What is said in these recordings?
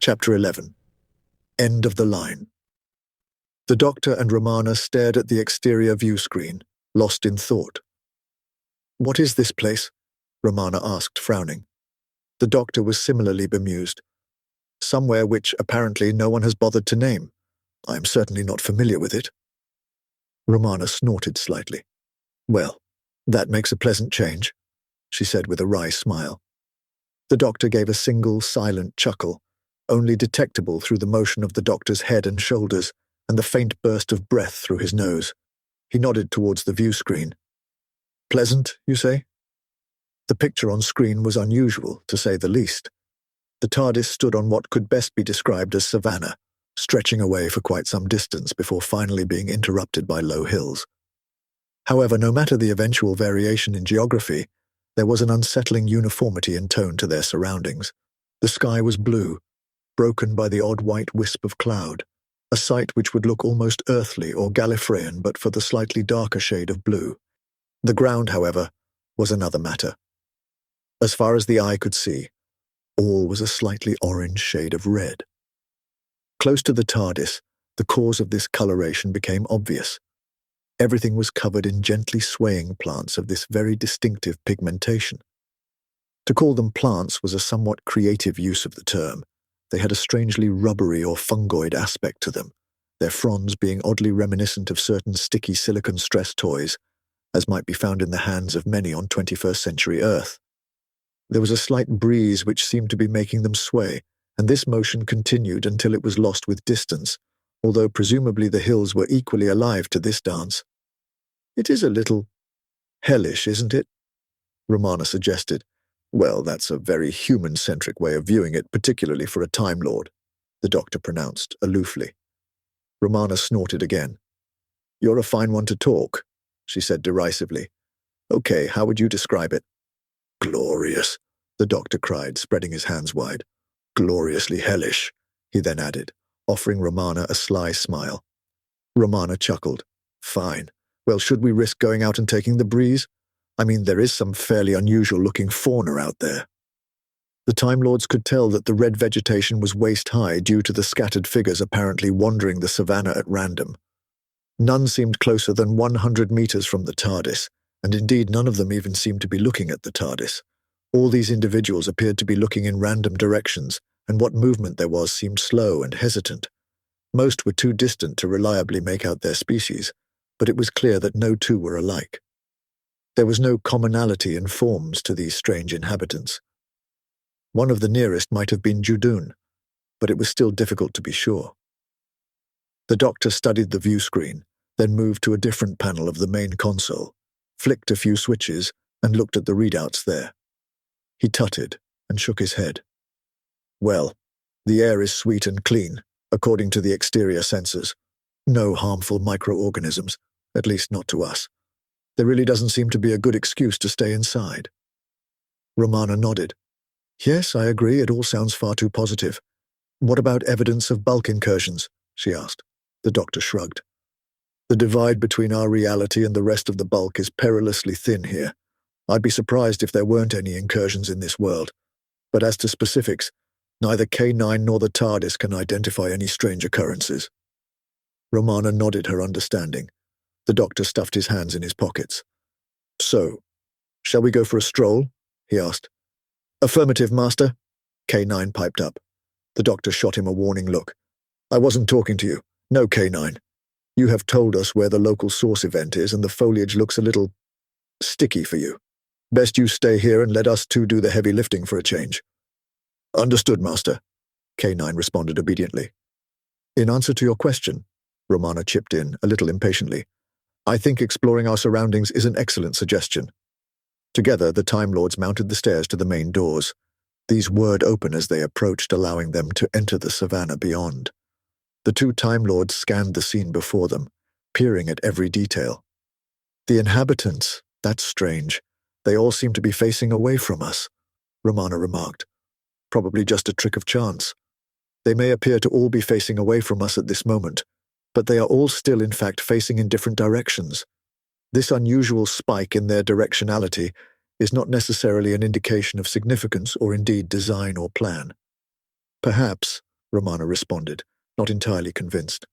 Chapter 11. End of the line. The doctor and Romana stared at the exterior view screen, lost in thought. "What is this place?" Romana asked, frowning. The doctor was similarly bemused. "Somewhere which, apparently, no one has bothered to name. I am certainly not familiar with it." Romana snorted slightly. "Well, that makes a pleasant change," she said with a wry smile. The doctor gave a single, silent chuckle, only detectable through the motion of the doctor's head and shoulders, and the faint burst of breath through his nose. He nodded towards the view screen. "Pleasant, you say?" The picture on screen was unusual, to say the least. The TARDIS stood on what could best be described as savanna, stretching away for quite some distance before finally being interrupted by low hills. However, no matter the eventual variation in geography, there was an unsettling uniformity in tone to their surroundings. The sky was blue, broken by the odd white wisp of cloud, a sight which would look almost earthly or Gallifreyan but for the slightly darker shade of blue. The ground, however, was another matter. As far as the eye could see, all was a slightly orange shade of red. Close to the TARDIS, the cause of this coloration became obvious. Everything was covered in gently swaying plants of this very distinctive pigmentation. To call them plants was a somewhat creative use of the term. They had a strangely rubbery or fungoid aspect to them, their fronds being oddly reminiscent of certain sticky silicon stress toys, as might be found in the hands of many on 21st century Earth. There was a slight breeze which seemed to be making them sway, and this motion continued until it was lost with distance, although presumably the hills were equally alive to this dance. "It is a little hellish, isn't it?" Romana suggested. "Well, that's a very human-centric way of viewing it, particularly for a Time Lord," the doctor pronounced, aloofly. Romana snorted again. "You're a fine one to talk," she said derisively. "Okay, how would you describe it?" "Glorious," the doctor cried, spreading his hands wide. "Gloriously hellish," he then added, offering Romana a sly smile. Romana chuckled. "Fine. Well, should we risk going out and taking the breeze? I mean, there is some fairly unusual-looking fauna out there." The Time Lords could tell that the red vegetation was waist-high due to the scattered figures apparently wandering the savanna at random. None seemed closer than 100 meters from the TARDIS, and indeed none of them even seemed to be looking at the TARDIS. All these individuals appeared to be looking in random directions, and what movement there was seemed slow and hesitant. Most were too distant to reliably make out their species, but it was clear that no two were alike. There was no commonality in forms to these strange inhabitants. One of the nearest might have been Judun, but it was still difficult to be sure. The doctor studied the view screen, then moved to a different panel of the main console, flicked a few switches, and looked at the readouts there. He tutted and shook his head. "Well, the air is sweet and clean, according to the exterior sensors. No harmful microorganisms, at least not to us. There really doesn't seem to be a good excuse to stay inside." Romana nodded. "Yes, I agree, it all sounds far too positive. What about evidence of bulk incursions?" she asked. The doctor shrugged. "The divide between our reality and the rest of the bulk is perilously thin here. I'd be surprised if there weren't any incursions in this world. But as to specifics, neither K9 nor the TARDIS can identify any strange occurrences." Romana nodded her understanding. The doctor stuffed his hands in his pockets. "So, shall we go for a stroll?" he asked. "Affirmative, Master," K9 piped up. The doctor shot him a warning look. "I wasn't talking to you. No, K9. You have told us where the local source event is, and the foliage looks a little sticky for you. Best you stay here and let us two do the heavy lifting for a change." "Understood, Master," K9 responded obediently. "In answer to your question," Romana chipped in, a little impatiently. I think exploring our surroundings is an excellent suggestion. Together, the Time Lords mounted the stairs to the main doors. These whirred open as they approached, allowing them to enter the savannah beyond. The two Time Lords scanned the scene before them, peering at every detail. The inhabitants, that's strange. They all seem to be facing away from us, Romana remarked. Probably just a trick of chance. They may appear to all be facing away from us at this moment, but they are all still in fact facing in different directions. This unusual spike in their directionality is not necessarily an indication of significance or indeed design or plan. Perhaps, Romana responded, not entirely convinced.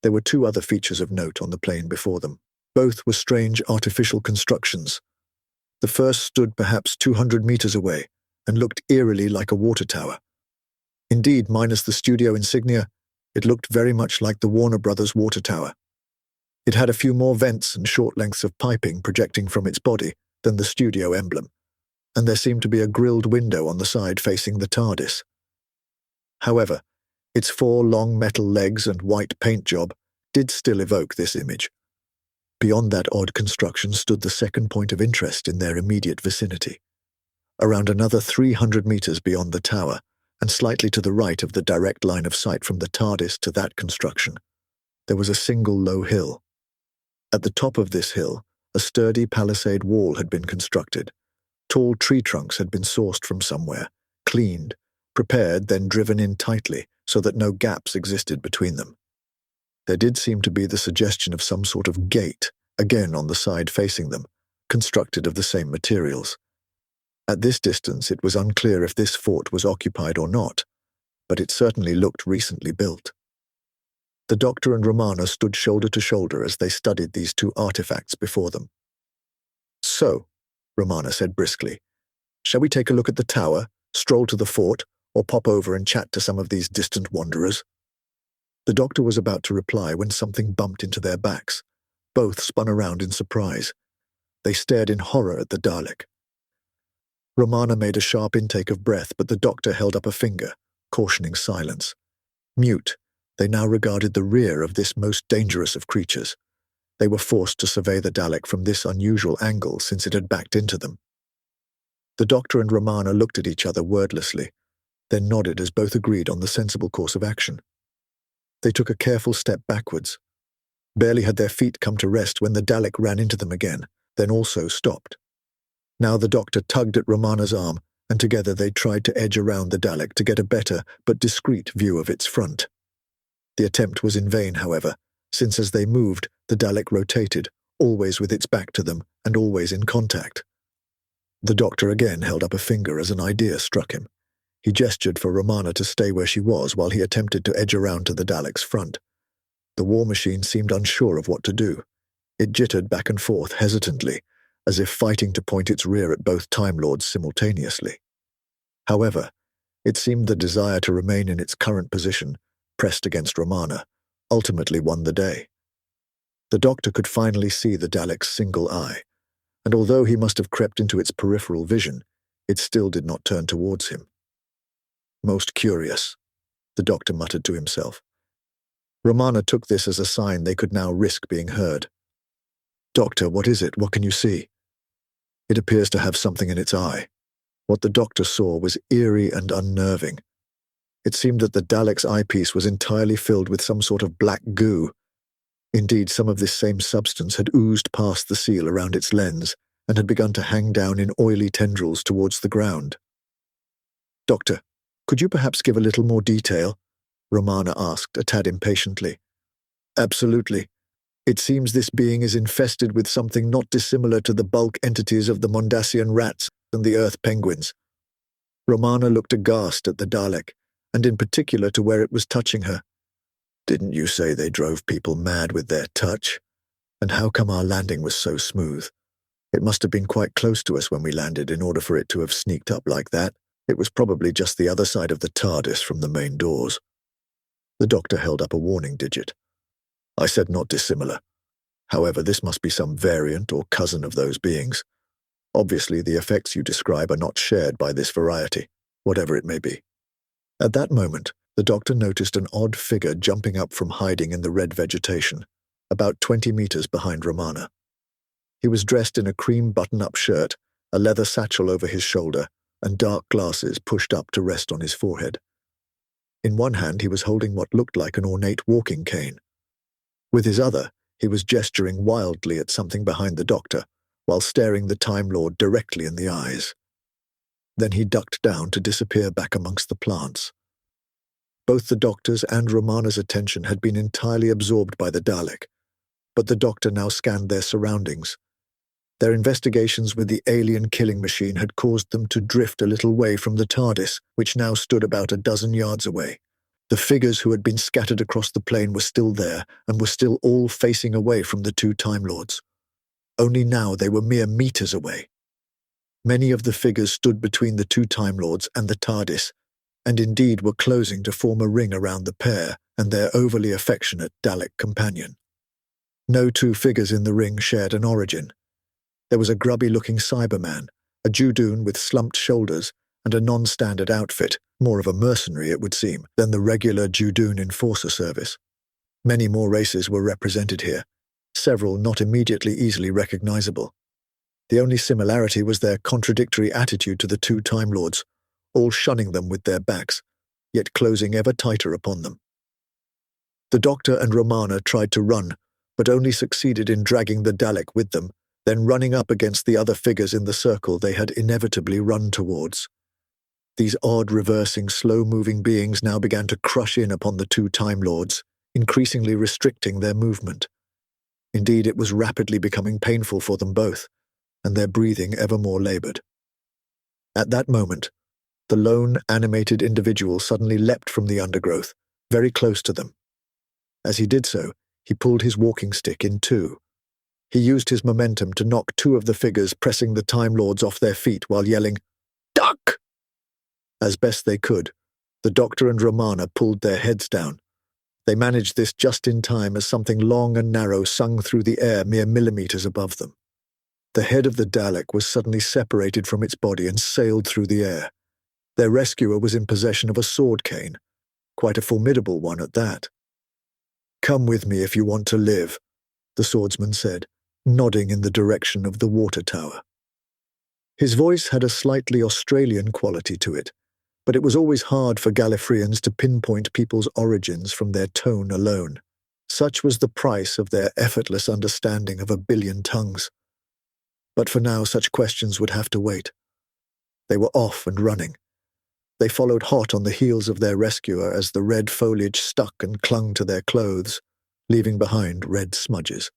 There were two other features of note on the plain before them. Both were strange artificial constructions. The first stood perhaps 200 meters away and looked eerily like a water tower. Indeed, minus the studio insignia, it looked very much like the Warner Brothers water tower. It had a few more vents and short lengths of piping projecting from its body than the studio emblem, and there seemed to be a grilled window on the side facing the TARDIS. However, its four long metal legs and white paint job did still evoke this image. Beyond that odd construction stood the second point of interest in their immediate vicinity. Around another 300 meters beyond the tower, and slightly to the right of the direct line of sight from the TARDIS to that construction, there was a single low hill. At the top of this hill, a sturdy palisade wall had been constructed. Tall tree trunks had been sourced from somewhere, cleaned, prepared, then driven in tightly so that no gaps existed between them. There did seem to be the suggestion of some sort of gate, again on the side facing them, constructed of the same materials. At this distance, it was unclear if this fort was occupied or not, but it certainly looked recently built. The Doctor and Romana stood shoulder to shoulder as they studied these two artifacts before them. So, Romana said briskly, shall we take a look at the tower, stroll to the fort, or pop over and chat to some of these distant wanderers? The Doctor was about to reply when something bumped into their backs. Both spun around in surprise. They stared in horror at the Dalek. Romana made a sharp intake of breath, but the Doctor held up a finger, cautioning silence. Mute, they now regarded the rear of this most dangerous of creatures. They were forced to survey the Dalek from this unusual angle since it had backed into them. The Doctor and Romana looked at each other wordlessly, then nodded as both agreed on the sensible course of action. They took a careful step backwards. Barely had their feet come to rest when the Dalek ran into them again, then also stopped. Now the Doctor tugged at Romana's arm, and together they tried to edge around the Dalek to get a better but discreet view of its front. The attempt was in vain, however, since as they moved, the Dalek rotated, always with its back to them and always in contact. The Doctor again held up a finger as an idea struck him. He gestured for Romana to stay where she was while he attempted to edge around to the Dalek's front. The war machine seemed unsure of what to do. It jittered back and forth hesitantly, as if fighting to point its rear at both Time Lords simultaneously. However, it seemed the desire to remain in its current position, pressed against Romana, ultimately won the day. The Doctor could finally see the Dalek's single eye, and although he must have crept into its peripheral vision, it still did not turn towards him. Most curious, the Doctor muttered to himself. Romana took this as a sign they could now risk being heard. Doctor, what is it? What can you see? It appears to have something in its eye. What the Doctor saw was eerie and unnerving. It seemed that the Dalek's eyepiece was entirely filled with some sort of black goo. Indeed, some of this same substance had oozed past the seal around its lens and had begun to hang down in oily tendrils towards the ground. Doctor, could you perhaps give a little more detail? Romana asked, a tad impatiently. Absolutely. It seems this being is infested with something not dissimilar to the bulk entities of the Mondasian rats and the Earth penguins. Romana looked aghast at the Dalek, and in particular to where it was touching her. Didn't you say they drove people mad with their touch? And how come our landing was so smooth? It must have been quite close to us when we landed in order for it to have sneaked up like that. It was probably just the other side of the TARDIS from the main doors. The Doctor held up a warning digit. I said not dissimilar. However, this must be some variant or cousin of those beings. Obviously, the effects you describe are not shared by this variety, whatever it may be. At that moment, The doctor noticed an odd figure jumping up from hiding in the red vegetation, about 20 meters behind Romana. He was dressed in a cream button-up shirt, a leather satchel over his shoulder, and dark glasses pushed up to rest on his forehead. In one hand he was holding what looked like an ornate walking cane. With his other, he was gesturing wildly at something behind the doctor, while staring the Time Lord directly in the eyes. Then he ducked down to disappear back amongst the plants. Both the doctor's and Romana's attention had been entirely absorbed by the Dalek, but the doctor now scanned their surroundings. Their investigations with the alien killing machine had caused them to drift a little way from the TARDIS, which now stood about a dozen yards away. The figures who had been scattered across the plain were still there, and were still all facing away from the two Time Lords. Only now they were mere meters away. Many of the figures stood between the two Time Lords and the TARDIS, and indeed were closing to form a ring around the pair and their overly affectionate Dalek companion. No two figures in the ring shared an origin. There was a grubby-looking Cyberman, a Judoon with slumped shoulders, and a non-standard outfit, more of a mercenary, it would seem, than the regular Judoon enforcer service. Many more races were represented here, several not immediately easily recognizable. The only similarity was their contradictory attitude to the two Time Lords, all shunning them with their backs, yet closing ever tighter upon them. The Doctor and Romana tried to run, but only succeeded in dragging the Dalek with them, then running up against the other figures in the circle they had inevitably run towards. These odd, reversing, slow-moving beings now began to crush in upon the two Time Lords, increasingly restricting their movement. Indeed, it was rapidly becoming painful for them both, and their breathing ever more labored. At that moment, the lone, animated individual suddenly leapt from the undergrowth, very close to them. As he did so, he pulled his walking stick in two. He used his momentum to knock two of the figures pressing the Time Lords off their feet while yelling, "Duck!" As best they could, the Doctor and Romana pulled their heads down. They managed this just in time as something long and narrow sung through the air mere millimeters above them. The head of the Dalek was suddenly separated from its body and sailed through the air. Their rescuer was in possession of a sword cane, quite a formidable one at that. "Come with me if you want to live," the swordsman said, nodding in the direction of the water tower. His voice had a slightly Australian quality to it, but it was always hard for Gallifreyans to pinpoint people's origins from their tone alone. Such was the price of their effortless understanding of a billion tongues. But for now such questions would have to wait. They were off and running. They followed hot on the heels of their rescuer as the red foliage stuck and clung to their clothes, leaving behind red smudges.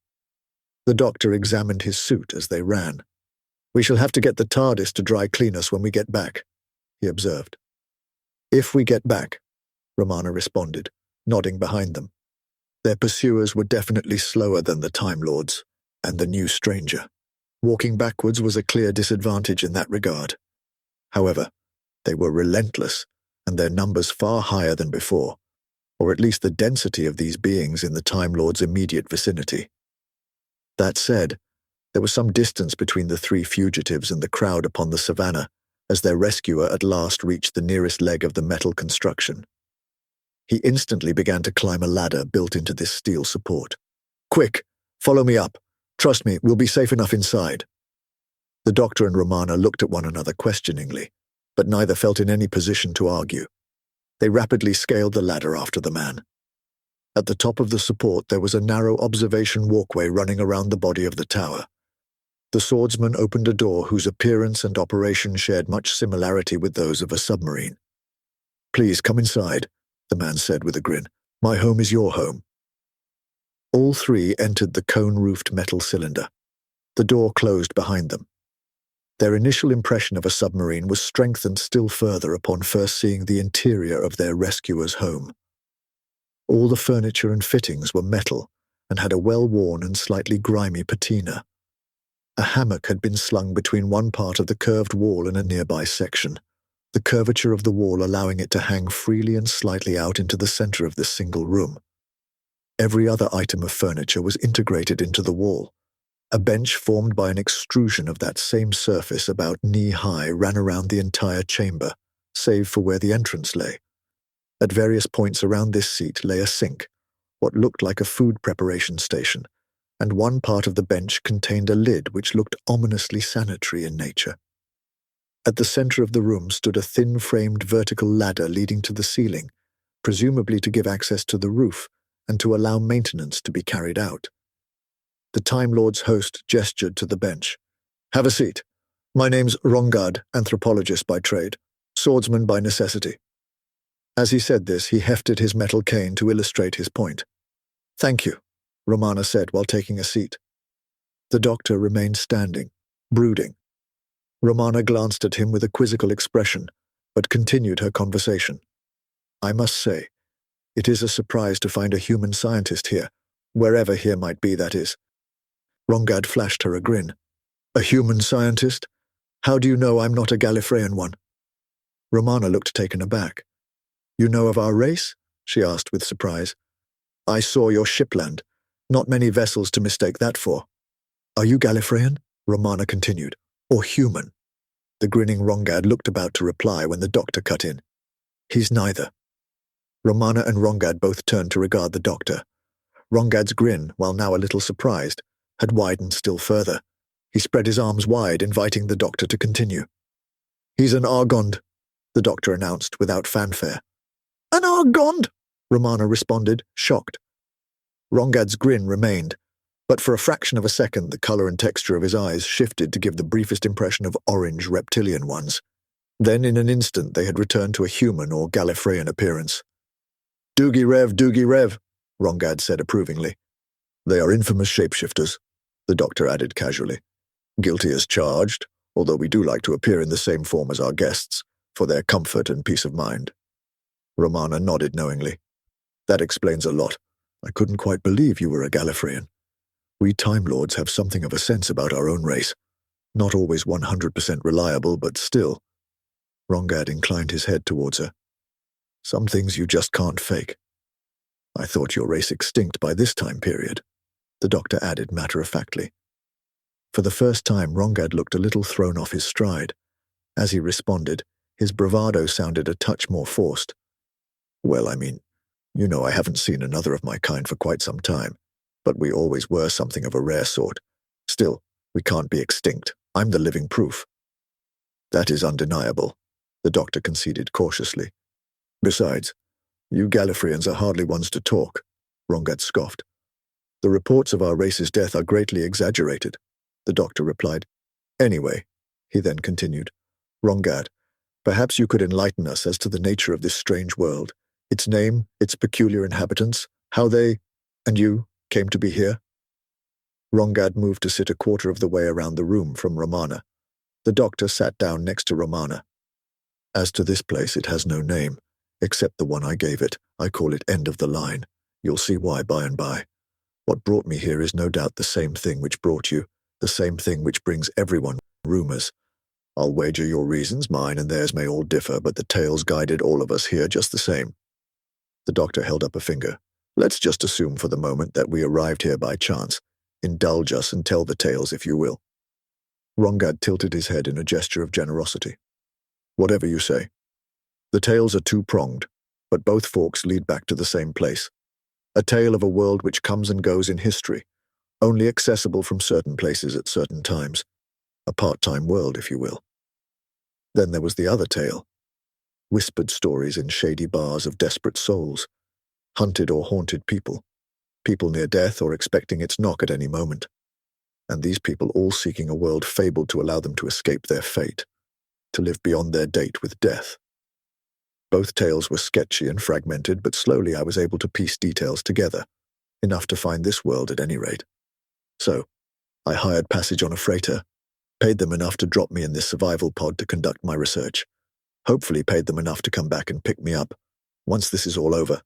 The Doctor examined his suit as they ran. "We shall have to get the TARDIS to dry clean us when we get back," he observed. "If we get back," Romana responded, nodding behind them. Their pursuers were definitely slower than the Time Lords, and the new stranger. Walking backwards was a clear disadvantage in that regard. However, they were relentless, and their numbers far higher than before, or at least the density of these beings in the Time Lord's immediate vicinity. That said, there was some distance between the three fugitives and the crowd upon the savannah, as their rescuer at last reached the nearest leg of the metal construction. He instantly began to climb a ladder built into this steel support. "Quick, follow me up. Trust me, we'll be safe enough inside." The Doctor and Romana looked at one another questioningly, but neither felt in any position to argue. They rapidly scaled the ladder after the man. At the top of the support there was a narrow observation walkway running around the body of the tower. The swordsman opened a door whose appearance and operation shared much similarity with those of a submarine. "Please come inside," the man said with a grin. "My home is your home." All three entered the cone-roofed metal cylinder. The door closed behind them. Their initial impression of a submarine was strengthened still further upon first seeing the interior of their rescuer's home. All the furniture and fittings were metal and had a well-worn and slightly grimy patina. A hammock had been slung between one part of the curved wall and a nearby section, the curvature of the wall allowing it to hang freely and slightly out into the center of this single room. Every other item of furniture was integrated into the wall. A bench formed by an extrusion of that same surface about knee-high ran around the entire chamber, save for where the entrance lay. At various points around this seat lay a sink, what looked like a food preparation station, and one part of the bench contained a lid which looked ominously sanitary in nature. At the center of the room stood a thin-framed vertical ladder leading to the ceiling, presumably to give access to the roof and to allow maintenance to be carried out. The Time Lord's host gestured to the bench. "Have a seat. My name's Rongard, anthropologist by trade, swordsman by necessity." As he said this, he hefted his metal cane to illustrate his point. "Thank you," Romana said while taking a seat. The doctor remained standing, brooding. Romana glanced at him with a quizzical expression, but continued her conversation. "I must say, it is a surprise to find a human scientist here, wherever here might be, that is." Rongard flashed her a grin. "A human scientist? How do you know I'm not a Gallifreyan one?" Romana looked taken aback. "You know of our race?" she asked with surprise. "I saw your ship land. Not many vessels to mistake that for." "Are you Gallifreyan?" Romana continued. "Or human?" The grinning Rongard looked about to reply when the doctor cut in. "He's neither." Romana and Rongard both turned to regard the doctor. Rongard's grin, while now a little surprised, had widened still further. He spread his arms wide, inviting the doctor to continue. "He's an Argond," the doctor announced without fanfare. "An Argond?" Romana responded, shocked. Rongard's grin remained, but for a fraction of a second the color and texture of his eyes shifted to give the briefest impression of orange reptilian ones. Then in an instant they had returned to a human or Gallifreyan appearance. Doogie Rev, Rongard said approvingly. "They are infamous shapeshifters," the doctor added casually. "Guilty as charged, although we do like to appear in the same form as our guests, for their comfort and peace of mind." Romana nodded knowingly. "That explains a lot. I couldn't quite believe you were a Gallifreyan. We Time Lords have something of a sense about our own race. Not always 100% reliable, but still." Rongard inclined his head towards her. "Some things you just can't fake." "I thought your race extinct by this time period," the doctor added matter-of-factly. For the first time, Rongard looked a little thrown off his stride. As he responded, his bravado sounded a touch more forced. "Well, I mean, I haven't seen another of my kind for quite some time, but we always were something of a rare sort. Still, we can't be extinct. I'm the living proof." "That is undeniable," the doctor conceded cautiously. "Besides, you Gallifreyans are hardly ones to talk," Rongard scoffed. "The reports of our race's death are greatly exaggerated," the doctor replied. "Anyway," he then continued, "Rongard, perhaps you could enlighten us as to the nature of this strange world, its name, its peculiar inhabitants, how they, and you, came to be here?" Rongard moved to sit a quarter of the way around the room from Romana. The doctor sat down next to Romana. "As to this place, it has no name, except the one I gave it. I call it End of the Line. You'll see why by and by. What brought me here is no doubt the same thing which brought you, the same thing which brings everyone, rumors. I'll wager your reasons, mine and theirs, may all differ, but the tales guided all of us here just the same." The doctor held up a finger. "Let's just assume for the moment that we arrived here by chance. Indulge us and tell the tales, if you will." Rongard tilted his head in a gesture of generosity. "Whatever you say. The tales are two-pronged, but both forks lead back to the same place. A tale of a world which comes and goes in history, only accessible from certain places at certain times. A part-time world, if you will. Then there was the other tale. Whispered stories in shady bars of desperate souls, hunted or haunted people near death or expecting its knock at any moment, and these people all seeking a world fabled to allow them to escape their fate, to live beyond their date with death. Both tales were sketchy and fragmented, but slowly I was able to piece details together, enough to find this world at any rate. So, I hired passage on a freighter, paid them enough to drop me in this survival pod to conduct my research. Hopefully paid them enough to come back and pick me up. Once this is all over,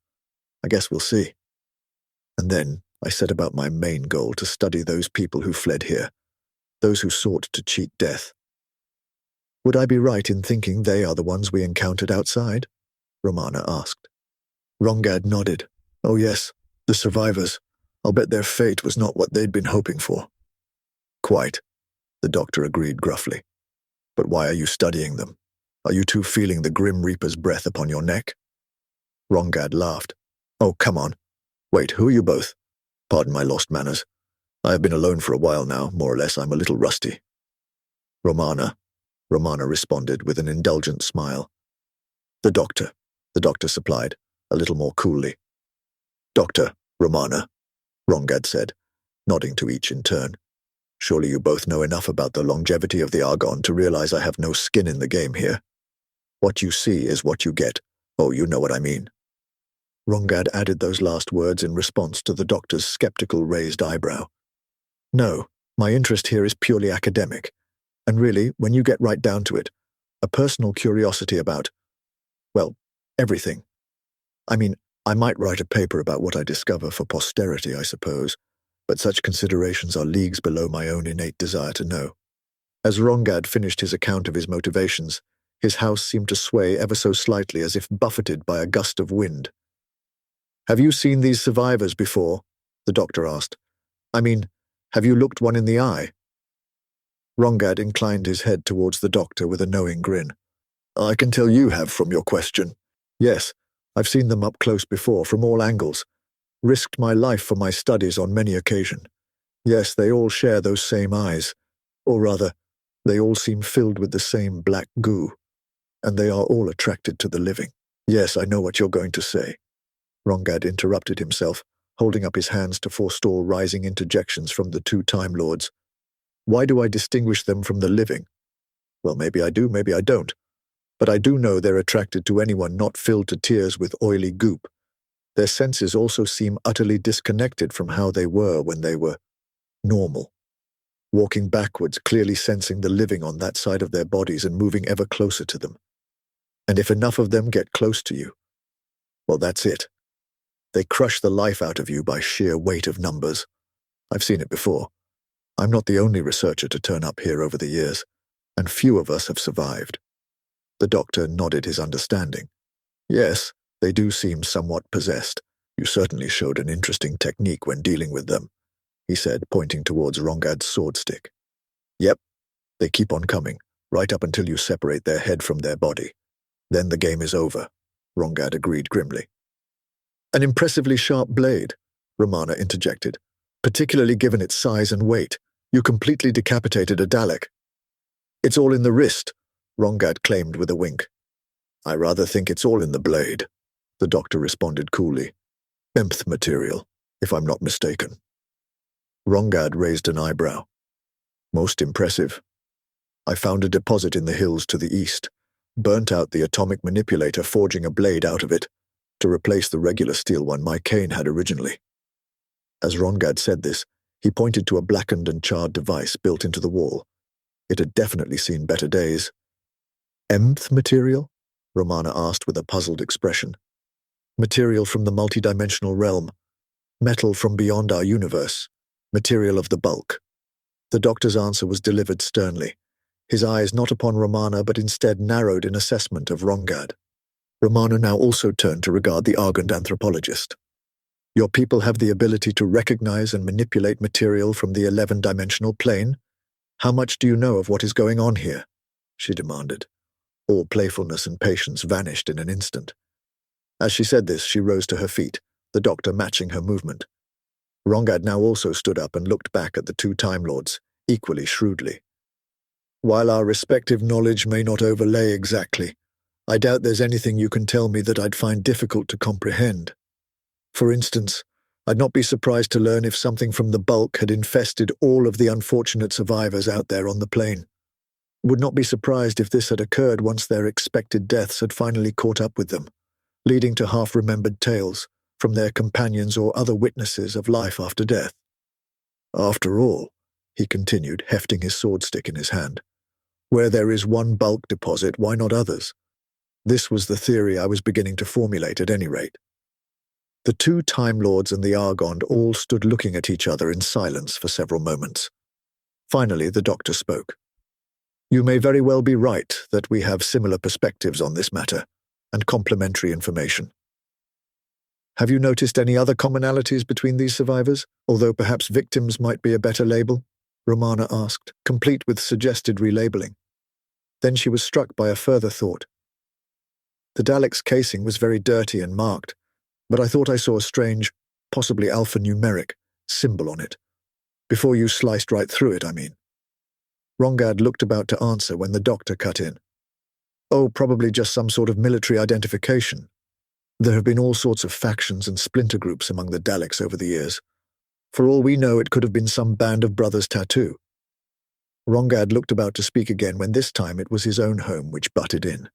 I guess we'll see. And then I set about my main goal to study those people who fled here, those who sought to cheat death. Would I be right in thinking they are the ones we encountered outside?" Romana asked. Rongard nodded. "Oh yes, the survivors. I'll bet their fate was not what they'd been hoping for." "Quite," the doctor agreed gruffly. "But why are you studying them? Are you too feeling the Grim Reaper's breath upon your neck?" Rongad laughed. Oh, come on. Wait, who are you both? Pardon my lost manners. I have been alone for a while now, more or less. I'm a little rusty. Romana responded with an indulgent smile. The doctor supplied, a little more coolly. Doctor, Romana, Rongad said, nodding to each in turn. Surely you both know enough about the longevity of the Argon to realize I have no skin in the game here. What you see is what you get. Oh, you know what I mean. Rongad added those last words in response to the doctor's skeptical raised eyebrow. No, my interest here is purely academic, and really, when you get right down to it, a personal curiosity about, well, everything. I mean, I might write a paper about what I discover for posterity, I suppose, but such considerations are leagues below my own innate desire to know. As Rongad finished his account of his motivations, his house seemed to sway ever so slightly as if buffeted by a gust of wind. Have you seen these survivors before? The doctor asked. I mean, have you looked one in the eye? Rongad inclined his head towards the doctor with a knowing grin. I can tell you have from your question. Yes, I've seen them up close before, from all angles. Risked my life for my studies on many occasions. Yes, they all share those same eyes. Or rather, they all seem filled with the same black goo. And they are all attracted to the living. Yes, I know what you're going to say. Rongad interrupted himself, holding up his hands to forestall rising interjections from the two Time Lords. Why do I distinguish them from the living? Well, maybe I do, maybe I don't. But I do know they're attracted to anyone not filled to tears with oily goop. Their senses also seem utterly disconnected from how they were when they were normal. Walking backwards, clearly sensing the living on that side of their bodies and moving ever closer to them. And if enough of them get close to you, well, that's it. They crush the life out of you by sheer weight of numbers. I've seen it before. I'm not the only researcher to turn up here over the years, and few of us have survived. The doctor nodded his understanding. Yes, they do seem somewhat possessed. You certainly showed an interesting technique when dealing with them, he said, pointing towards Rongad's sword stick. Yep, they keep on coming, right up until you separate their head from their body. Then the game is over, Rongad agreed grimly. An impressively sharp blade, Romana interjected. Particularly given its size and weight, you completely decapitated a Dalek. It's all in the wrist, Rongad claimed with a wink. I rather think it's all in the blade, the doctor responded coolly. Nth material, if I'm not mistaken. Rongad raised an eyebrow. Most impressive. I found a deposit in the hills to the east, burnt out the atomic manipulator forging a blade out of it, to replace the regular steel one my cane had originally. As Rongad said this, he pointed to a blackened and charred device built into the wall. It had definitely seen better days. Nth material? Romana asked with a puzzled expression. Material from the multidimensional realm. Metal from beyond our universe. Material of the bulk. The doctor's answer was delivered sternly, his eyes not upon Romana but instead narrowed in assessment of Rongad. Romana now also turned to regard the Argand anthropologist. Your people have the ability to recognize and manipulate material from the 11-dimensional plane? How much do you know of what is going on here? She demanded. All playfulness and patience vanished in an instant. As she said this, she rose to her feet, the doctor matching her movement. Rongad now also stood up and looked back at the two Time Lords, equally shrewdly. While our respective knowledge may not overlay exactly, I doubt there's anything you can tell me that I'd find difficult to comprehend. For instance, I'd not be surprised to learn if something from the bulk had infested all of the unfortunate survivors out there on the plane. Would not be surprised if this had occurred once their expected deaths had finally caught up with them, leading to half-remembered tales from their companions or other witnesses of life after death. After all, he continued, hefting his sword stick in his hand, where there is one bulk deposit, why not others? This was the theory I was beginning to formulate at any rate. The two Time Lords and the Argond all stood looking at each other in silence for several moments. Finally, the doctor spoke. You may very well be right that we have similar perspectives on this matter, and complementary information. Have you noticed any other commonalities between these survivors, although perhaps victims might be a better label? Romana asked, complete with suggested relabeling. Then she was struck by a further thought. The Dalek's casing was very dirty and marked, but I thought I saw a strange, possibly alphanumeric, symbol on it. Before you sliced right through it, I mean. Rongad looked about to answer when the doctor cut in. Oh, probably just some sort of military identification. There have been all sorts of factions and splinter groups among the Daleks over the years. For all we know, it could have been some band of brothers tattoo. Rongad looked about to speak again when this time it was his own home which butted in.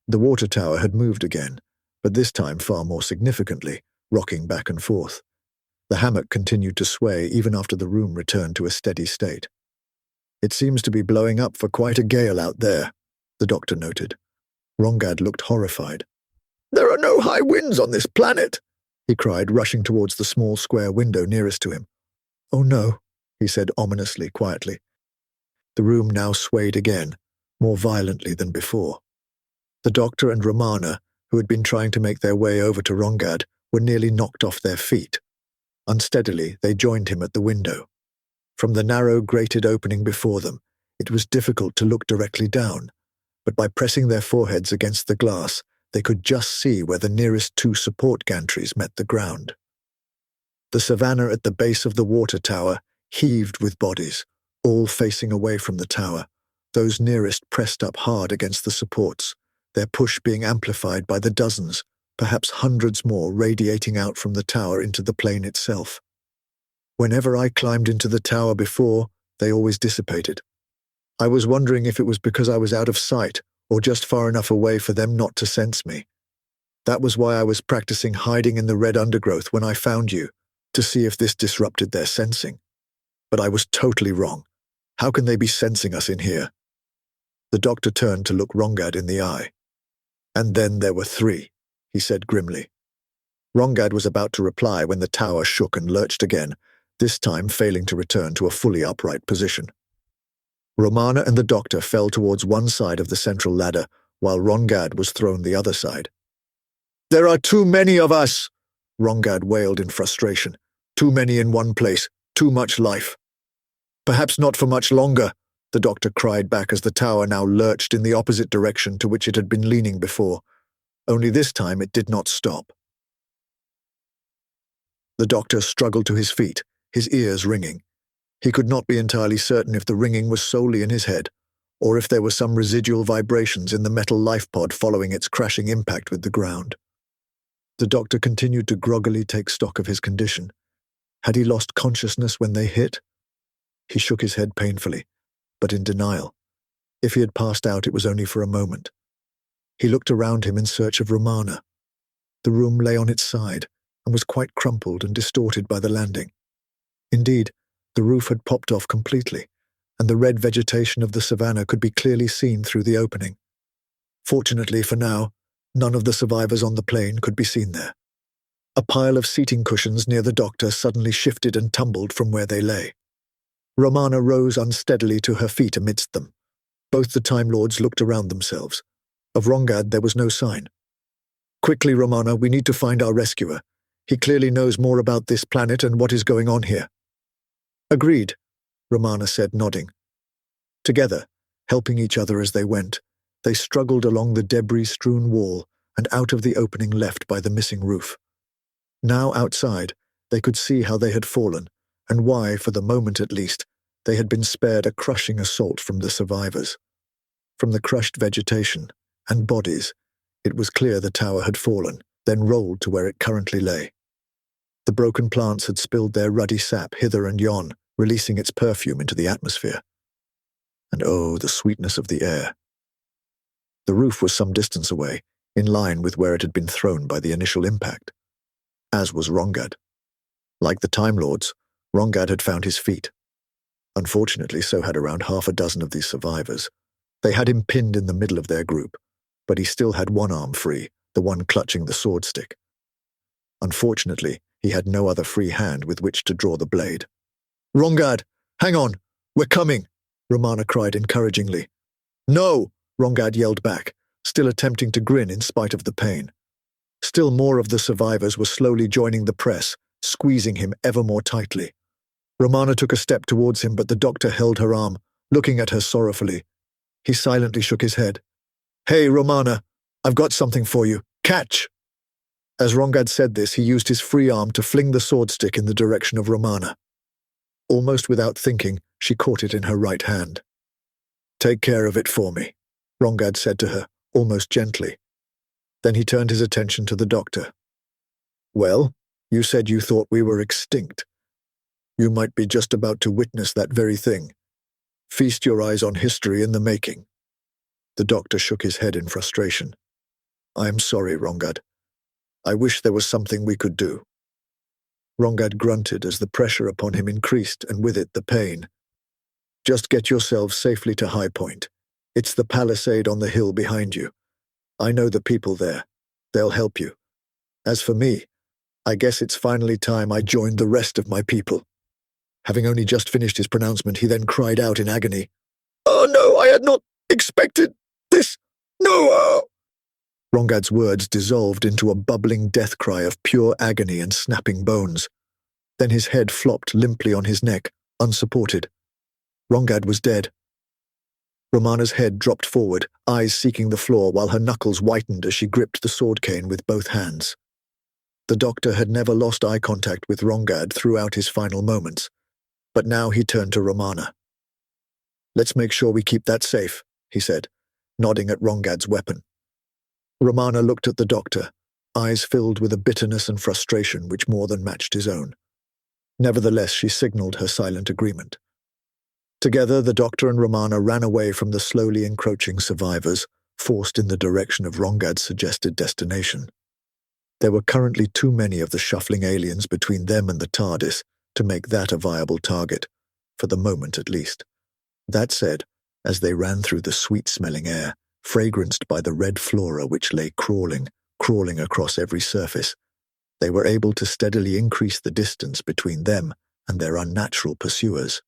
The water tower had moved again, but this time far more significantly, rocking back and forth. The hammock continued to sway even after the room returned to a steady state. It seems to be blowing up for quite a gale out there, the doctor noted. Rongad looked horrified. There are no high winds on this planet, he cried, rushing towards the small square window nearest to him. Oh no, he said ominously, quietly. The room now swayed again, more violently than before. The doctor and Romana, who had been trying to make their way over to Rongad, were nearly knocked off their feet. Unsteadily, they joined him at the window. From the narrow, grated opening before them, it was difficult to look directly down, but by pressing their foreheads against the glass, they could just see where the nearest two support gantries met the ground. The savannah at the base of the water tower heaved with bodies, all facing away from the tower, those nearest pressed up hard against the supports, their push being amplified by the dozens, perhaps hundreds more radiating out from the tower into the plane itself. Whenever I climbed into the tower before, they always dissipated. I was wondering if it was because I was out of sight or just far enough away for them not to sense me. That was why I was practicing hiding in the red undergrowth when I found you, to see if this disrupted their sensing. But I was totally wrong. How can they be sensing us in here? The doctor turned to look Rongad in the eye. And then there were three, he said grimly. Rongad was about to reply when the tower shook and lurched again, this time failing to return to a fully upright position. Romana and the doctor fell towards one side of the central ladder, while Rongad was thrown the other side. There are too many of us, Rongad wailed in frustration. Too many in one place, too much life. Perhaps not for much longer, the doctor cried back as the tower now lurched in the opposite direction to which it had been leaning before. Only this time it did not stop. The doctor struggled to his feet, his ears ringing. He could not be entirely certain if the ringing was solely in his head, or if there were some residual vibrations in the metal life pod following its crashing impact with the ground. The doctor continued to groggily take stock of his condition. Had he lost consciousness when they hit? He shook his head painfully, but in denial. If he had passed out, it was only for a moment. He looked around him in search of Romana. The room lay on its side and was quite crumpled and distorted by the landing. Indeed, the roof had popped off completely, and the red vegetation of the savannah could be clearly seen through the opening. Fortunately for now, none of the survivors on the plane could be seen there. A pile of seating cushions near the doctor suddenly shifted and tumbled from where they lay. Romana rose unsteadily to her feet amidst them. Both the Time Lords looked around themselves. Of Rongad there was no sign. Quickly, Romana, we need to find our rescuer. He clearly knows more about this planet and what is going on here. Agreed, Romana said, nodding. Together, helping each other as they went, they struggled along the debris-strewn wall and out of the opening left by the missing roof. Now outside, they could see how they had fallen, and why, for the moment at least, they had been spared a crushing assault from the survivors. From the crushed vegetation and bodies, it was clear the tower had fallen, then rolled to where it currently lay. The broken plants had spilled their ruddy sap hither and yon, releasing its perfume into the atmosphere. And oh, the sweetness of the air. The roof was some distance away, in line with where it had been thrown by the initial impact. As was Rongad. Like the Time Lords, Rongad had found his feet. Unfortunately, so had around half a dozen of these survivors. They had him pinned in the middle of their group, but he still had one arm free, the one clutching the sword stick. Unfortunately, he had no other free hand with which to draw the blade. Rongad, hang on, we're coming, Romana cried encouragingly. No, Rongad yelled back, still attempting to grin in spite of the pain. Still more of the survivors were slowly joining the press, squeezing him ever more tightly. Romana took a step towards him, but the doctor held her arm, looking at her sorrowfully. He silently shook his head. Hey, Romana, I've got something for you. Catch!" As Rongad said this, he used his free arm to fling the sword stick in the direction of Romana. Almost without thinking, she caught it in her right hand. "Take care of it for me," Rongad said to her, almost gently. Then he turned his attention to the doctor. "Well, you said you thought we were extinct. You might be just about to witness that very thing. Feast your eyes on history in the making." The doctor shook his head in frustration. "I'm sorry, Rongad. I wish there was something we could do." Rongad grunted as the pressure upon him increased, and with it the pain. "Just get yourselves safely to High Point. It's the palisade on the hill behind you. I know the people there. They'll help you. As for me, I guess it's finally time I joined the rest of my people." Having only just finished his pronouncement, he then cried out in agony, "Oh no, I had not expected this. No!" Rongad's words dissolved into a bubbling death cry of pure agony and snapping bones. Then his head flopped limply on his neck, unsupported. Rongad was dead. Romana's head dropped forward, eyes seeking the floor, while her knuckles whitened as she gripped the sword cane with both hands. The doctor had never lost eye contact with Rongad throughout his final moments, but now he turned to Romana. "Let's make sure we keep that safe," he said, nodding at Rongad's weapon. Romana looked at the doctor, eyes filled with a bitterness and frustration which more than matched his own. Nevertheless, she signaled her silent agreement. Together, the doctor and Romana ran away from the slowly encroaching survivors, forced in the direction of Rongad's suggested destination. There were currently too many of the shuffling aliens between them and the TARDIS to make that a viable target, for the moment at least. That said, as they ran through the sweet-smelling air, fragranced by the red flora which lay crawling across every surface, they were able to steadily increase the distance between them and their unnatural pursuers.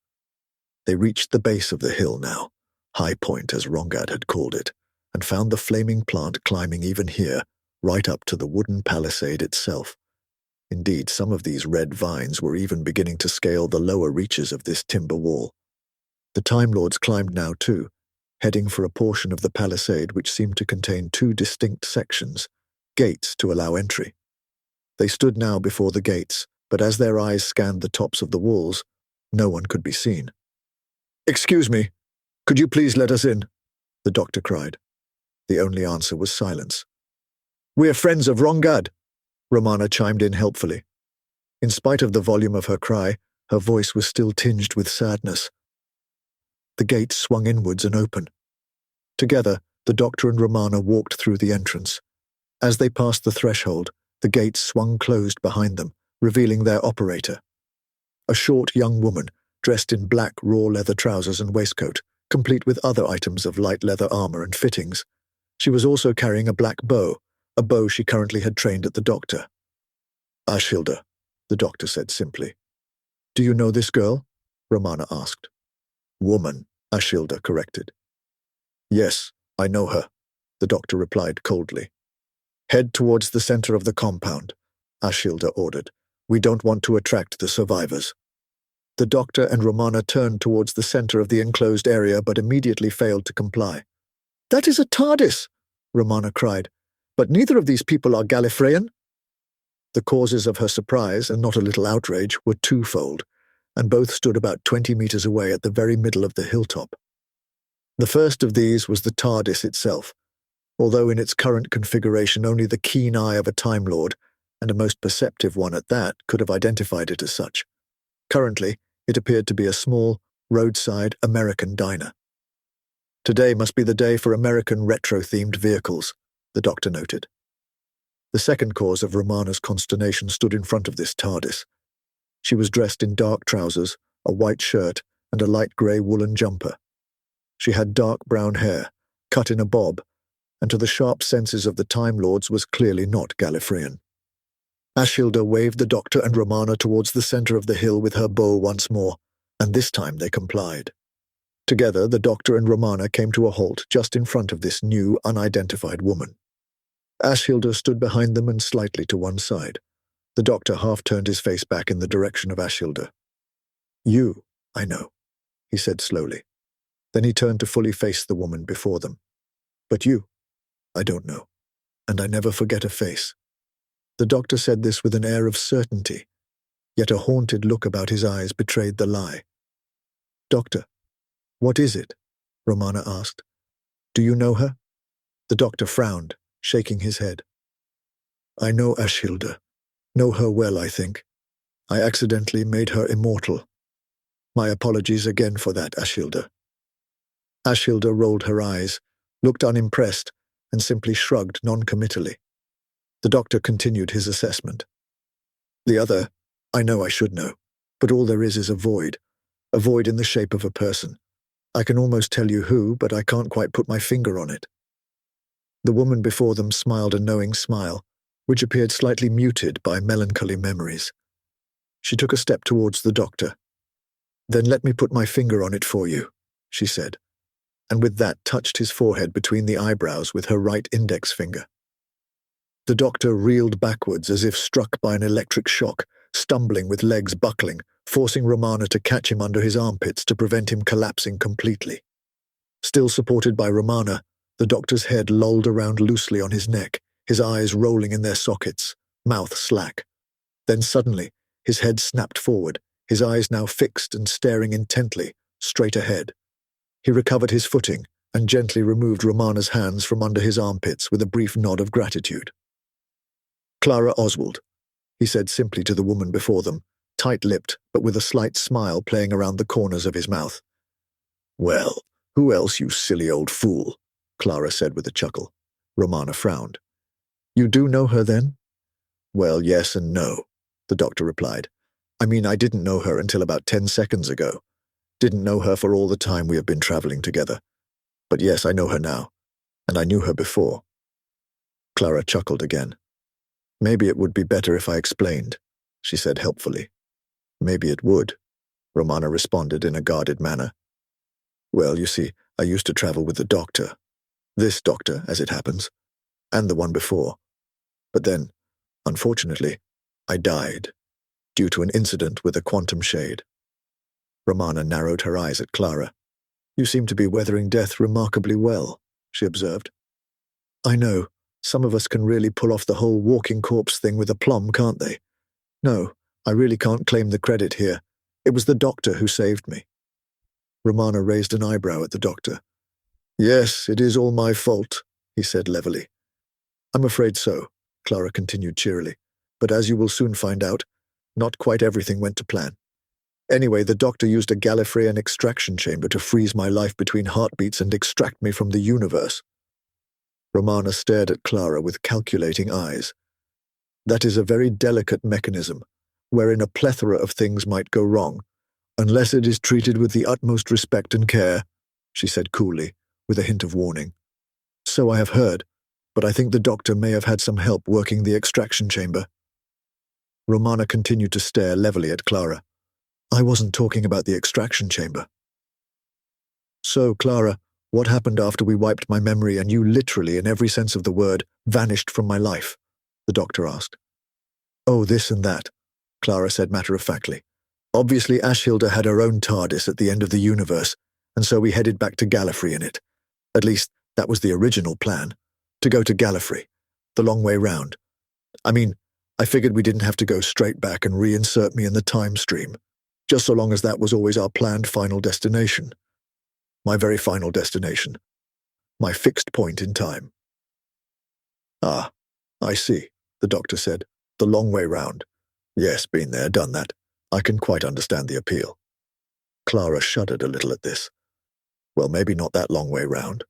They reached the base of the hill now, High Point as Rongad had called it, and found the flaming plant climbing even here, right up to the wooden palisade itself. Indeed, some of these red vines were even beginning to scale the lower reaches of this timber wall. The Time Lords climbed now too, heading for a portion of the palisade which seemed to contain two distinct sections, gates to allow entry. They stood now before the gates, but as their eyes scanned the tops of the walls, no one could be seen. "Excuse me, could you please let us in?" the doctor cried. The only answer was silence. "We're friends of Rongad," Romana chimed in helpfully. In spite of the volume of her cry, her voice was still tinged with sadness. The gates swung inwards and open. Together, the doctor and Romana walked through the entrance. As they passed the threshold, the gates swung closed behind them, revealing their operator. A short young woman, dressed in black raw leather trousers and waistcoat, complete with other items of light leather armor and fittings. She was also carrying a black bow, a bow she currently had trained at the doctor. "Ashilda," the doctor said simply. "Do you know this girl?" Romana asked. "Woman," Ashilda corrected. "Yes, I know her," the doctor replied coldly. "Head towards the center of the compound," Ashilda ordered. "We don't want to attract the survivors." The doctor and Romana turned towards the center of the enclosed area but immediately failed to comply. "That is a TARDIS!" Romana cried. "But neither of these people are Gallifreyan." The causes of her surprise and not a little outrage were twofold, and both stood about 20 meters away at the very middle of the hilltop. The first of these was the TARDIS itself, although in its current configuration only the keen eye of a Time Lord, and a most perceptive one at that, could have identified it as such. Currently, it appeared to be a small, roadside American diner. "Today must be the day for American retro-themed vehicles," the doctor noted. The second cause of Romana's consternation stood in front of this TARDIS. She was dressed in dark trousers, a white shirt, and a light grey woolen jumper. She had dark brown hair, cut in a bob, and to the sharp senses of the Time Lords was clearly not Gallifreyan. Ashilda waved the doctor and Romana towards the center of the hill with her bow once more, and this time they complied. Together, the doctor and Romana came to a halt just in front of this new, unidentified woman. Ashilda stood behind them and slightly to one side. The doctor half turned his face back in the direction of Ashilda. "You, I know," he said slowly. Then he turned to fully face the woman before them. "But you, I don't know." and I never forget a face." The doctor said this with an air of certainty, yet a haunted look about his eyes betrayed the lie. "Doctor, what is it?" Romana asked. "Do you know her?" The doctor frowned, shaking his head. "I know Ashilda. Know her well, I think. I accidentally made her immortal. My apologies again for that, Ashilda." Ashilda rolled her eyes, looked unimpressed, and simply shrugged non-committally. The doctor continued his assessment. "The other, I know I should know, but all there is a void in the shape of a person. I can almost tell you who, but I can't quite put my finger on it." The woman before them smiled a knowing smile, which appeared slightly muted by melancholy memories. She took a step towards the doctor. "Then let me put my finger on it for you," she said, and with that touched his forehead between the eyebrows with her right index finger. The doctor reeled backwards as if struck by an electric shock, stumbling with legs buckling, forcing Romana to catch him under his armpits to prevent him collapsing completely. Still supported by Romana, the doctor's head lolled around loosely on his neck, his eyes rolling in their sockets, mouth slack. Then suddenly, his head snapped forward, his eyes now fixed and staring intently, straight ahead. He recovered his footing and gently removed Romana's hands from under his armpits with a brief nod of gratitude. "Clara Oswald," he said simply to the woman before them, tight-lipped but with a slight smile playing around the corners of his mouth. "Well, who else, you silly old fool?" Clara said with a chuckle. Romana frowned. "You do know her, then?" "Well, yes and no," the doctor replied. "I mean, I didn't know her until about 10 seconds ago. Didn't know her for all the time we have been traveling together. But yes, I know her now, and I knew her before." Clara chuckled again. "Maybe it would be better if I explained," she said helpfully. "Maybe it would," Romana responded in a guarded manner. "Well, you see, I used to travel with the doctor. This doctor, as it happens, and the one before. But then, unfortunately, I died, due to an incident with a quantum shade." Romana narrowed her eyes at Clara. "You seem to be weathering death remarkably well," she observed. "I know. Some of us can really pull off the whole walking corpse thing with aplomb, can't they? No, I really can't claim the credit here. It was the doctor who saved me." Romana raised an eyebrow at the doctor. "Yes, it is all my fault," he said levelly. "I'm afraid so," Clara continued cheerily. "But as you will soon find out, not quite everything went to plan. Anyway, the doctor used a Gallifreyan extraction chamber to freeze my life between heartbeats and extract me from the universe." Romana stared at Clara with calculating eyes. "That is a very delicate mechanism, wherein a plethora of things might go wrong, unless it is treated with the utmost respect and care," she said coolly, with a hint of warning. "So I have heard, but I think the doctor may have had some help working the extraction chamber." Romana continued to stare levelly at Clara. "I wasn't talking about the extraction chamber." "So, Clara, what happened after we wiped my memory and you literally, in every sense of the word, vanished from my life?" the doctor asked. "Oh, this and that," Clara said matter-of-factly. "Obviously, Ashilda had her own TARDIS at the end of the universe, and so we headed back to Gallifrey in it. At least, that was the original plan, to go to Gallifrey, the long way round. I mean, I figured we didn't have to go straight back and reinsert me in the time stream, just so long as that was always our planned final destination. My very final destination. My fixed point in time." "Ah, I see," the doctor said. "The long way round. Yes, been there, done that. I can quite understand the appeal." Clara shuddered a little at this. "Well, maybe not that long way round."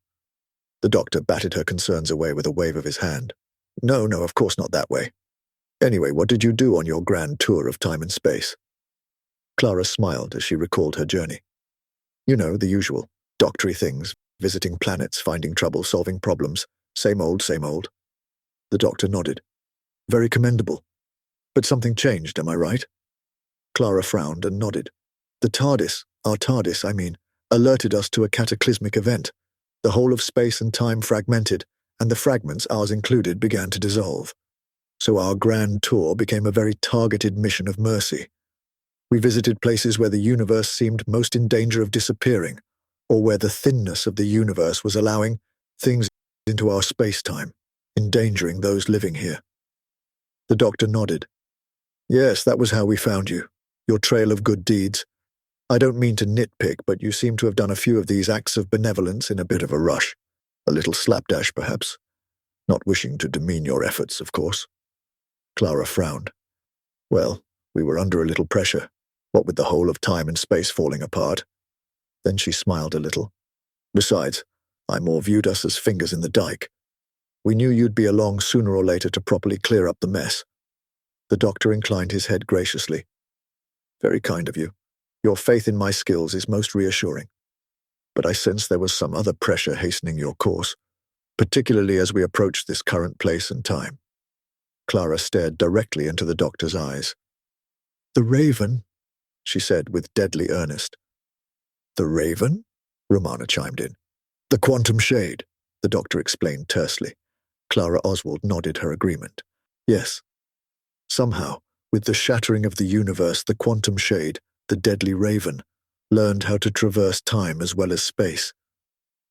The doctor batted her concerns away with a wave of his hand. No, of course not that way. Anyway, what did you do on your grand tour of time and space?" Clara smiled as she recalled her journey. "You know, the usual. Doctory things, visiting planets, finding trouble, solving problems. Same old, same old." The doctor nodded. "Very commendable. But something changed, am I right?" Clara frowned and nodded. "The TARDIS, our TARDIS, I mean, alerted us to a cataclysmic event. The whole of space and time fragmented, and the fragments, ours included, began to dissolve. So our grand tour became a very targeted mission of mercy. We visited places where the universe seemed most in danger of disappearing, or where the thinness of the universe was allowing things into our space-time. endangering those living here. The doctor nodded. Yes, that was how we found you. Your trail of good deeds. I don't mean to nitpick, but you seem to have done a few of these acts of benevolence in a bit of a rush. A little slapdash, perhaps. Not wishing to demean your efforts, of course. Clara frowned. Well, we were under a little pressure, what with the whole of time and space falling apart. Then she smiled a little. Besides, I more viewed us as fingers in the dike. We knew you'd be along sooner or later to properly clear up the mess. The doctor inclined his head graciously. Very kind of you. Your faith in my skills is most reassuring. But I sensed there was some other pressure hastening your course, particularly as we approached this current place and time. Clara stared directly into the doctor's eyes. The raven, she said with deadly earnest. The raven? Romana chimed in. The quantum shade, the doctor explained tersely. Clara Oswald nodded her agreement. Yes. Somehow, with the shattering of the universe, the quantum shade, the deadly raven, learned how to traverse time as well as space.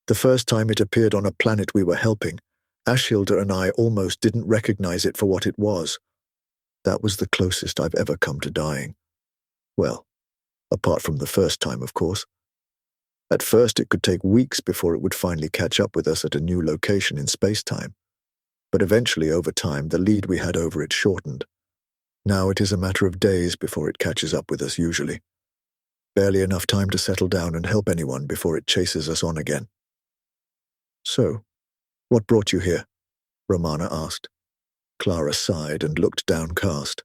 The first time it appeared on a planet we were helping, Ashilda and I almost didn't recognize it for what it was. That was the closest I've ever come to dying. Well, apart from the first time, of course. At first, it could take weeks before it would finally catch up with us at a new location in space-time. But eventually, over time, the lead we had over it shortened. Now it is a matter of days before it catches up with us usually. Barely enough time to settle down and help anyone before it chases us on again. So, what brought you here? Romana asked. Clara sighed and looked downcast.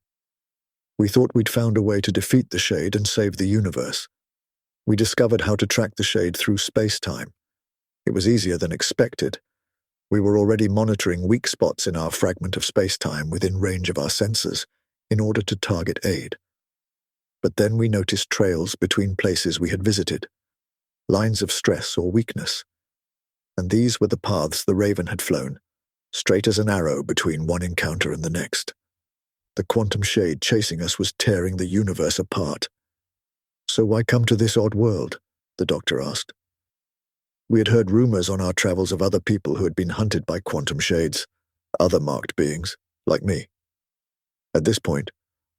We thought we'd found a way to defeat the Shade and save the universe. We discovered how to track the Shade through space-time. It was easier than expected. We were already monitoring weak spots in our fragment of space-time within range of our sensors in order to target aid. But then we noticed trails between places we had visited, lines of stress or weakness. And these were the paths the Raven had flown, straight as an arrow between one encounter and the next. The quantum shade chasing us was tearing the universe apart. So why come to this odd world? The doctor asked. We had heard rumors on our travels of other people who had been hunted by quantum shades, other marked beings, like me. At this point,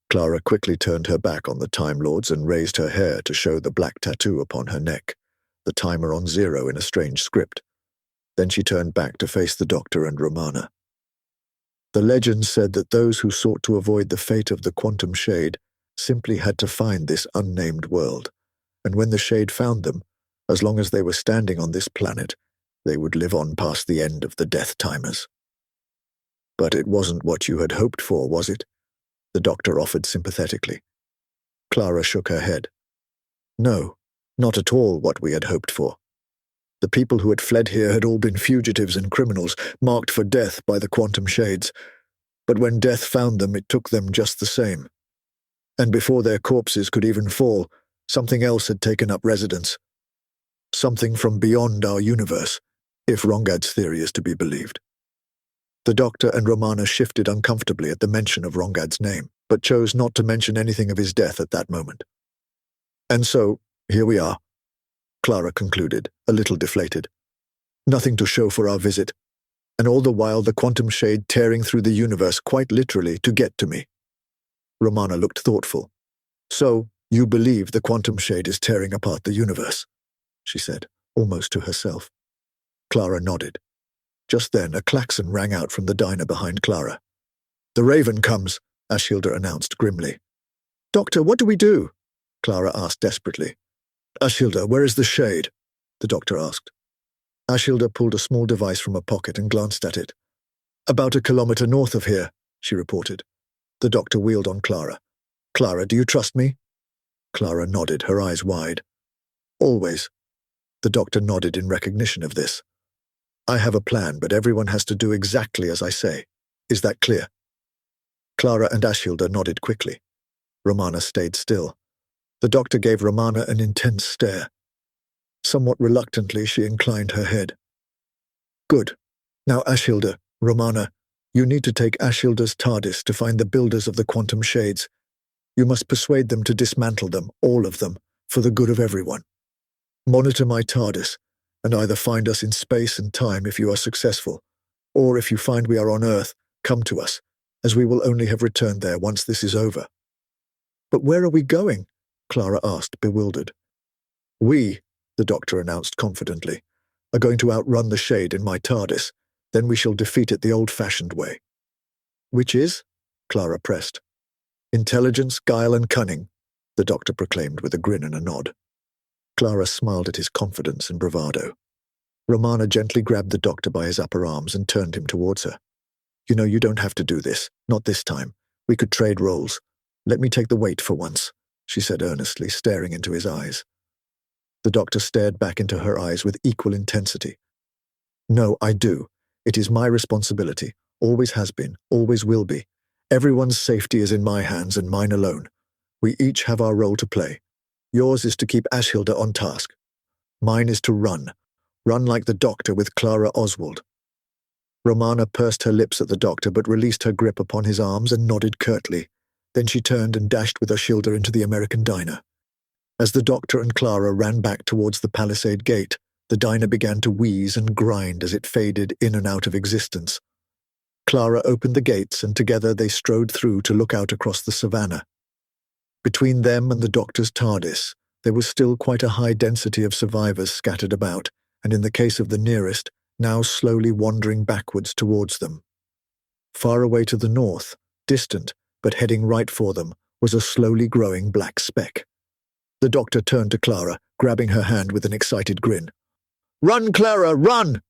Clara quickly turned her back on the Time Lords and raised her hair to show the black tattoo upon her neck, the timer on 0 in a strange script. Then she turned back to face the doctor and Romana. The legend said that those who sought to avoid the fate of the quantum shade simply had to find this unnamed world, and when the shade found them, as long as they were standing on this planet, they would live on past the end of the death timers. But it wasn't what you had hoped for, was it? The doctor offered sympathetically. Clara shook her head. No, not at all what we had hoped for. The people who had fled here had all been fugitives and criminals, marked for death by the quantum shades. But when death found them, it took them just the same. And before their corpses could even fall, something else had taken up residence. Something from beyond our universe, if Rongad's theory is to be believed. The doctor and Romana shifted uncomfortably at the mention of Rongad's name, but chose not to mention anything of his death at that moment. And so, here we are, Clara concluded, a little deflated. Nothing to show for our visit, and all the while the quantum shade tearing through the universe quite literally to get to me. Romana looked thoughtful. So, you believe the quantum shade is tearing apart the universe? She said, almost to herself. Clara nodded. Just then, a klaxon rang out from the diner behind Clara. The Raven comes, Ashilda announced grimly. Doctor, what do we do? Clara asked desperately. Ashilda, where is the shade? The doctor asked. Ashilda pulled a small device from a pocket and glanced at it. About 1 kilometer north of here, she reported. The doctor wheeled on Clara. Clara, do you trust me? Clara nodded, her eyes wide. Always. The doctor nodded in recognition of this. I have a plan, but everyone has to do exactly as I say. Is that clear? Clara and Ashilda nodded quickly. Romana stayed still. The doctor gave Romana an intense stare. Somewhat reluctantly, she inclined her head. Good. Now, Ashilda, Romana, you need to take Ashilda's TARDIS to find the builders of the quantum shades. You must persuade them to dismantle them, all of them, for the good of everyone. Monitor my TARDIS, and either find us in space and time if you are successful, Or if you find we are on Earth, come to us, as we will only have returned there once this is over." "But where are we going?" Clara asked, bewildered. "We," the doctor announced confidently, "are going to outrun the Shade in my TARDIS. Then we shall defeat it the old-fashioned way." "Which is?" Clara pressed. "Intelligence, guile, and cunning," the doctor proclaimed with a grin and a nod. Clara smiled at his confidence and bravado. Romana gently grabbed the doctor by his upper arms and turned him towards her. "You know, you don't have to do this. Not this time. We could trade roles. Let me take the weight for once," she said earnestly, staring into his eyes. The doctor stared back into her eyes with equal intensity. "No, I do. It is my responsibility. Always has been, always will be. Everyone's safety is in my hands and mine alone. We each have our role to play. Yours is to keep Ashilda on task. Mine is to run. Run like the doctor with Clara Oswald." Romana pursed her lips at the doctor but released her grip upon his arms and nodded curtly. Then she turned and dashed with Ashilda into the American diner. As the doctor and Clara ran back towards the palisade gate, the diner began to wheeze and grind as it faded in and out of existence. Clara opened the gates and together they strode through to look out across the savannah. Between them and the doctor's TARDIS, there was still quite a high density of survivors scattered about, and in the case of the nearest, now slowly wandering backwards towards them. Far away to the north, distant, but heading right for them, was a slowly growing black speck. The doctor turned to Clara, grabbing her hand with an excited grin. "Run, Clara, run!"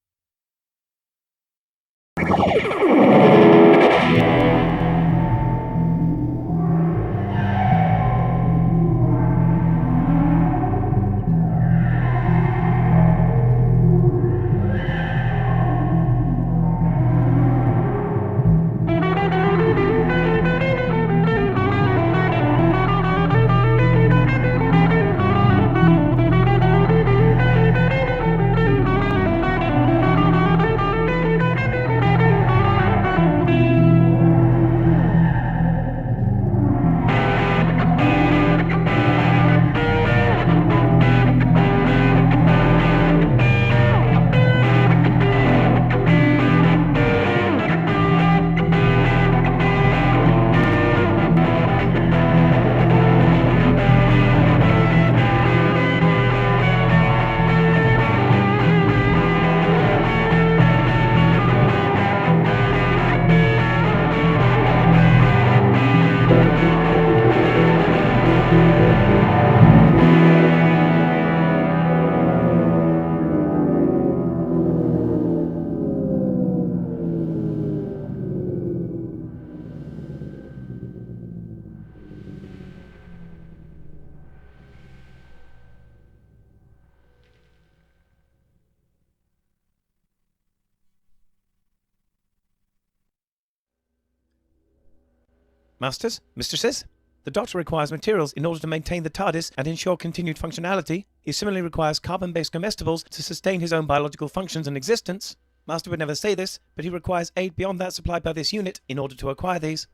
Masters, mistresses, the Doctor requires materials in order to maintain the TARDIS and ensure continued functionality. He similarly requires carbon-based comestibles to sustain his own biological functions and existence. Master would never say this, but he requires aid beyond that supplied by this unit in order to acquire these.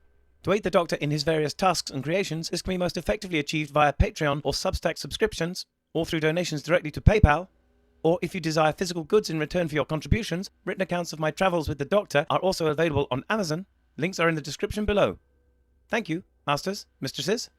To aid the Doctor in his various tasks and creations, this can be most effectively achieved via Patreon or Substack subscriptions, or through donations directly to PayPal. Or if you desire physical goods in return for your contributions, written accounts of my travels with the Doctor are also available on Amazon. Links are in the description below. Thank you, Masters, mistresses.